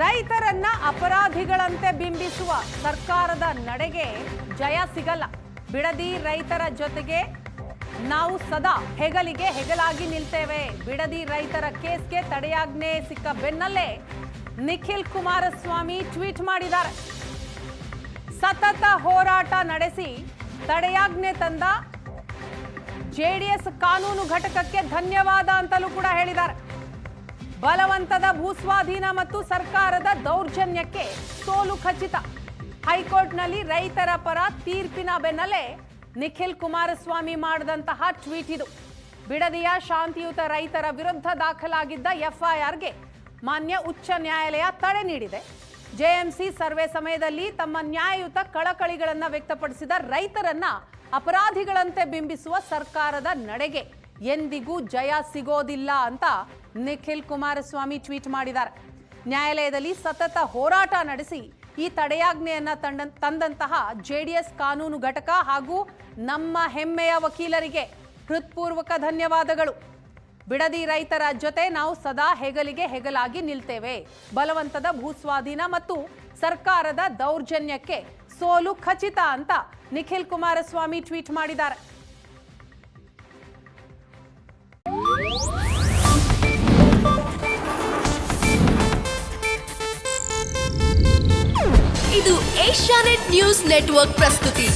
ರೈತರನ್ನ ಅಪರಾಧಿಗಳಂತೆ ಬಿಂಬಿಸುವ ಸರ್ಕಾರದ ನಡೆಗೆ ಜಯ ಸಿಗಲ್ಲ. ಬಿಡದಿ ರೈತರ ಜೊತೆಗೆ ನಾವು ಸದಾ ಹೆಗಲಿಗೆ ಹೆಗಲಾಗಿ ನಿಲ್ತೇವೆ. ಬಿಡದಿ ರೈತರ ಕೇಸ್ಗೆ ತಡೆಯಾಜ್ಞೆ ಸಿಕ್ಕ ಬೆನ್ನಲ್ಲೇ ನಿಖಿಲ್ ಕುಮಾರಸ್ವಾಮಿ ಟ್ವೀಟ್ ಮಾಡಿದ್ದಾರೆ. ಸತತ ಹೋರಾಟ ನಡೆಸಿ ತಡೆಯಾಜ್ಞೆ ತಂದ ಜೆಡಿಎಸ್ ಕಾನೂನು ಘಟಕಕ್ಕೆ ಧನ್ಯವಾದ ಅಂತಲೂ ಕೂಡ ಹೇಳಿದ್ದಾರೆ. ಬಲವಂತದ ಭೂಸ್ವಾಧೀನ ಮತ್ತು ಸರ್ಕಾರದ ದೌರ್ಜನ್ಯಕ್ಕೆ ಸೋಲು ಖಚಿತ. ಹೈಕೋರ್ಟ್ನಲ್ಲಿ ರೈತರ ಪರ ತೀರ್ಪಿನ ಬೆನ್ನಲ್ಲೇ ನಿಖಿಲ್ ಕುಮಾರಸ್ವಾಮಿ ಮಾಡಿದಂತಹ ಟ್ವೀಟ್ ಇದು. ಬಿಡದಿಯ ಶಾಂತಿಯುತ ರೈತರ ವಿರುದ್ಧ ದಾಖಲಾಗಿದ್ದ ಎಫ್ಐಆರ್ಗೆ ಮಾನ್ಯ ಉಚ್ಚ ನ್ಯಾಯಾಲಯ ತಡೆ ನೀಡಿದೆ. ಜೆಎಂಸಿ ಸರ್ವೆ ಸಮಯದಲ್ಲಿ ತಮ್ಮ ನ್ಯಾಯಯುತ ಕಳಕಳಿಗಳನ್ನು ವ್ಯಕ್ತಪಡಿಸಿದ ರೈತರನ್ನ ಅಪರಾಧಿಗಳಂತೆ ಬಿಂಬಿಸುವ ಸರ್ಕಾರದ ನಡೆಗೆ ಎಂದಿಗೂ ಜಯ ಸಿಗೋದಿಲ್ಲ ಅಂತ ನಿಖಿಲ್ ಕುಮಾರಸ್ವಾಮಿ ಟ್ವೀಟ್ ಮಾಡಿದ್ದಾರೆ. ನ್ಯಾಯಾಲಯದಲ್ಲಿ ಸತತ ಹೋರಾಟ ನಡೆಸಿ ಈ ತಡೆಯಾಜ್ಞೆಯನ್ನ ತಂದಂತಹ ಜೆಡಿಎಸ್ ಕಾನೂನು ಘಟಕ ಹಾಗೂ ನಮ್ಮ ಹೆಮ್ಮೆಯ ವಕೀಲರಿಗೆ ಹೃತ್ಪೂರ್ವಕ ಧನ್ಯವಾದಗಳು. ಬಿಡದಿ ರೈತರ ಜೊತೆ ನಾವು ಸದಾ ಹೆಗಲಿಗೆ ಹೆಗಲಾಗಿ ನಿಲ್ತೇವೆ. ಬಲವಂತದ ಭೂಸ್ವಾಧೀನ ಮತ್ತು ಸರ್ಕಾರದ ದೌರ್ಜನ್ಯಕ್ಕೆ ಸೋಲು ಖಚಿತ ಅಂತ ನಿಖಿಲ್ ಕುಮಾರಸ್ವಾಮಿ ಟ್ವೀಟ್ ಮಾಡಿದ್ದಾರೆ. ಇದು ಏಷ್ಯಾನೆಟ್ ನ್ಯೂಸ್ ನೆಟ್ವರ್ಕ್ ಪ್ರಸ್ತುತಿ.